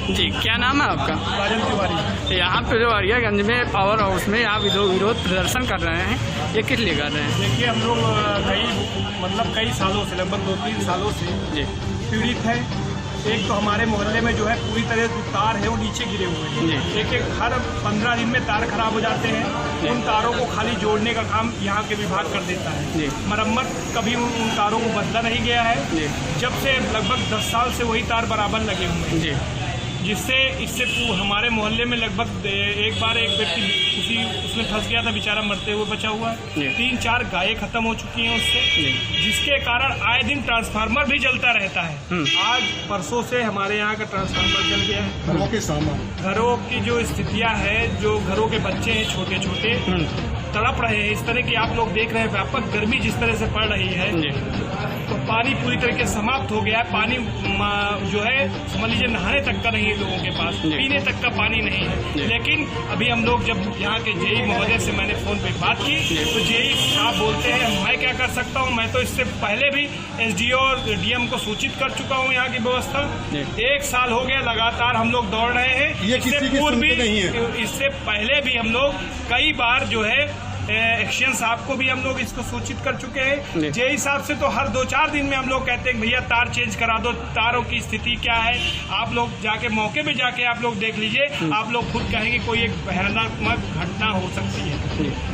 जी, क्या नाम है आपका? राजन तिवारी। यहाँ पे जो अरियागंज में पावर हाउस में आप विरोध प्रदर्शन कर रहे हैं, ये किस लिए कर रहे हैं? देखिए, हम लोग कई सालों से, लगभग 2-3 सालों से जी पीड़ित हैं। एक तो हमारे मोहल्ले में जो है पूरी तरह जो तार है वो नीचे गिरे हुए हैं। एक हर 15 दिन में तार खराब हो जाते हैं। उन तारों को खाली जोड़ने का काम यहाँ के विभाग कर देता है। मरम्मत कभी उन तारों को बदला नहीं गया है। जब से लगभग 10 साल से वही तार बराबर लगे हुए हैं, जिससे इससे हमारे मोहल्ले में लगभग एक बार एक व्यक्ति उसमें फंस गया था, बेचारा मरते हुए बचा हुआ है। 3-4 गायें खत्म हो चुकी हैं उससे, जिसके कारण आए दिन ट्रांसफार्मर भी जलता रहता है। आज परसों से हमारे यहाँ का ट्रांसफार्मर जल गया है। घरों के सामान, घरों की जो स्थितियाँ है, जो घरों के बच्चे हैं छोटे छोटे तड़प रहे हैं। इस तरह की आप लोग देख रहे हैं, व्यापक गर्मी जिस तरह से पड़ रही है, तो पानी पूरी तरीके से समाप्त हो गया है। पानी जो है समझ लीजिए नहाने तक का नहीं है लोगों के पास, पीने तक का पानी नहीं है। लेकिन अभी हम लोग जब यहाँ के जेई महोदय से मैंने फोन पे बात की, तो जेई साहब बोलते हैं मैं क्या कर सकता हूँ, मैं तो इससे पहले भी एसडीओ और डीएम को सूचित कर चुका हूँ यहाँ की व्यवस्था। 1 साल हो गया लगातार हम लोग दौड़ रहे हैं। इससे पूर्व भी, इससे पहले भी हम लोग कई बार जो है एक्शन साहब को भी हम लोग इसको सूचित कर चुके हैं। जेई साहब से तो हर 2-4 दिन में हम लोग कहते हैं भैया तार चेंज करा दो, तारों की स्थिति क्या है। आप लोग जाके मौके पे जाके आप लोग देख लीजिए, आप लोग खुद कहेंगे कोई एक भयानक घटना हो सकती है।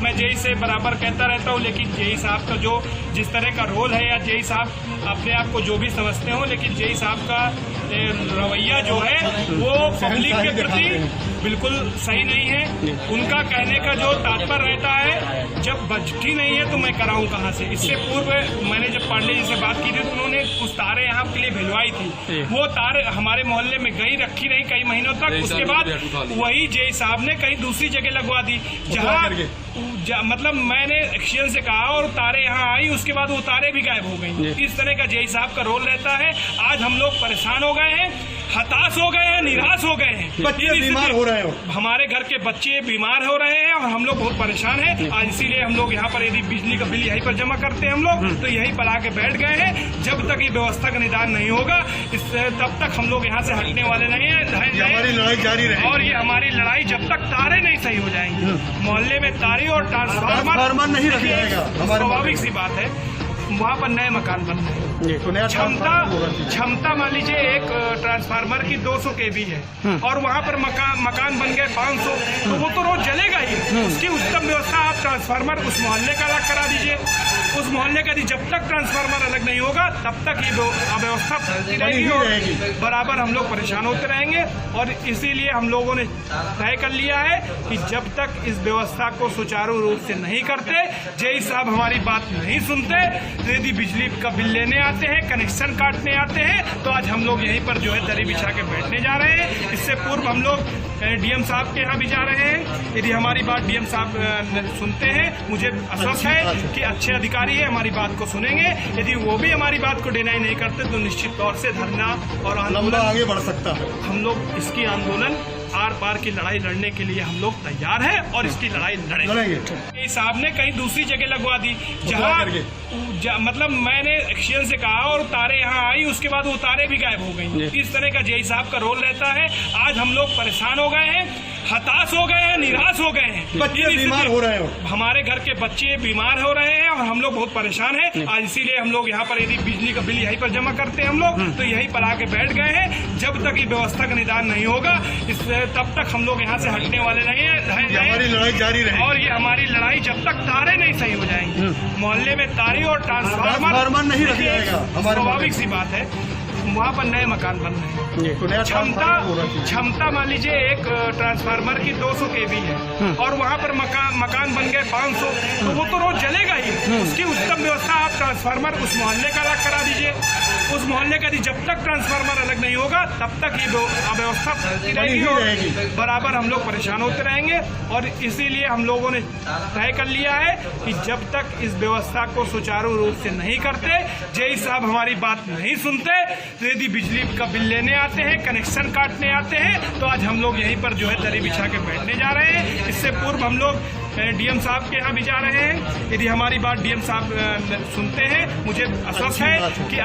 मैं जेई से बराबर कहता रहता हूँ, लेकिन जेई साहब का जो जिस तरह का रोल है, या जेई साहब अपने आप को जो भी समझते हो, लेकिन जेई साहब का रवैया जो है वो पब्लिक के प्रति बिल्कुल सही नहीं है। उनका कहने का जो तात्पर्य रहता है, जब बजटी नहीं है तो मैं कराऊं कहाँ से। इससे पूर्व मैंने जब पांडे जी से बात की थी तो उन्होंने कुछ तारें यहाँ के लिए भिजवाई थी। वो तार हमारे मोहल्ले में गई रखी रही कई महीनों तक। उसके बाद वही जेई साहब ने कहीं दूसरी जगह लगवा दी, जहाँ मतलब मैंने एक्शन से कहा और तारें यहाँ आई, उसके बाद वो तारें भी गायब हो गई। इस तरह का जेई साहब का रोल रहता है। आज हम लोग परेशान हो गए हैं, हताश हो गए हैं, निराश हो गए हैं। बच्चे बीमार हो रहे हैं, हमारे घर के बच्चे बीमार हो रहे हैं और हम लोग बहुत परेशान हैं। आज इसीलिए हम लोग यहाँ पर, यदि बिजली का बिल यहीं पर जमा करते हैं हम लोग, तो यहीं पर आके बैठ गए हैं। जब तक ये व्यवस्था का निदान नहीं होगा, तब तक हम लोग यहाँ से हटने वाले नहीं है। हमारी लड़ाई जारी रहेगी। और ये हमारी लड़ाई जब तक तारे नहीं सही हो जाएंगी, मोहल्ले में तारे और ट्रांसफार्मर नहीं रखा जाएगा। स्वाभाविक सी बात है, वहाँ पर नए मकान बन रहे हैं। क्षमता मान लीजिए एक ट्रांसफार्मर की 200 kV है, और वहाँ पर मकान बन गए 500, तो वो तो रोज जलेगा ही। उसकी उत्तम व्यवस्था आप ट्रांसफार्मर उस मोहल्ले का अलग करा दीजिए। उस मोहल्ले का जब तक ट्रांसफार्मर अलग नहीं होगा, तब तक ये अव्यवस्था फैलती रहेगी और बराबर हम लोग परेशान होते रहेंगे। और इसीलिए हम लोगों ने तय कर लिया है कि जब तक इस व्यवस्था को सुचारू रूप से नहीं करते, जेई साहब हमारी बात नहीं सुनते, यदि बिजली का बिल लेने आते हैं, कनेक्शन काटने आते हैं, तो आज हम लोग यहीं पर जो है दरी बिछा के बैठने जा रहे हैं। इससे पूर्व हम लोग डीएम साहब के यहाँ भी जा रहे हैं। यदि हमारी बात डीएम साहब सुनते हैं, मुझे आश्वस्त है कि अच्छे अधिकारी है, हमारी बात को सुनेंगे। यदि वो भी हमारी बात को डिनाई नहीं करते, तो निश्चित तौर से धरना और आंदोलन आगे बढ़ सकता है। हम लोग इसकी आंदोलन आर पार की लड़ाई लड़ने के लिए हम लोग तैयार हैं और इसकी लड़ाई लड़ेंगे। साहब ने कहीं दूसरी जगह लगवा दी, जहाँ मतलब मैंने एक्शन से कहा और तारें यहाँ आई, उसके बाद वो तारें भी गायब हो गई। इस तरह का जेई साहब का रोल रहता है। आज हम लोग परेशान हो गए हैं, हताश हो गए हैं, निराश हो गए हैं। बच्चे बीमार हो रहे हैं, हमारे घर के बच्चे बीमार हो रहे हैं और हम लोग बहुत परेशान हैं। आज इसीलिए हम लोग यहाँ पर, यदि बिजली का बिल यहीं पर जमा करते हैं हम लोग, तो यहीं पर आके बैठ गए हैं। जब तक ये व्यवस्था का निदान नहीं होगा, तब तक हम लोग यहाँ से हटने वाले नहीं है। हमारी लड़ाई जारी रहेगी। और ये हमारी लड़ाई जब तक तारे नहीं सही हो जाएंगी, मोहल्ले में तारे और ट्रांसफार्मर नहीं रखा जाएगा। स्वाभाविक सी बात है, वहाँ पर नए मकान बन रहे हैं। क्षमता मान लीजिए एक ट्रांसफार्मर की 200 kV है, और वहाँ पर मकान बन गए 500, तो वो तो रोज जलेगा ही। उसकी उत्तम व्यवस्था आप ट्रांसफार्मर उस मोहल्ले का अलग करा दीजिए। उस मोहल्ले का जब तक ट्रांसफार्मर अलग नहीं होगा, तब तक ये अव्यवस्था फैलती रहेगी और बराबर हम लोग परेशान होते रहेंगे। और इसीलिए हम लोगों ने तय कर लिया है कि जब तक इस व्यवस्था को सुचारू रूप से नहीं करते, जेई साहब हमारी बात नहीं सुनते, तो यदि बिजली का बिल लेने आते हैं, कनेक्शन काटने आते हैं, तो आज हम लोग यहीं पर जो है दरी बिछा के बैठने जा रहे हैं। इससे पूर्व हम लोग डीएम साहब के यहाँ भी जा रहे हैं। यदि हमारी बात डीएम साहब सुनते हैं, मुझे आश्वस्त है कि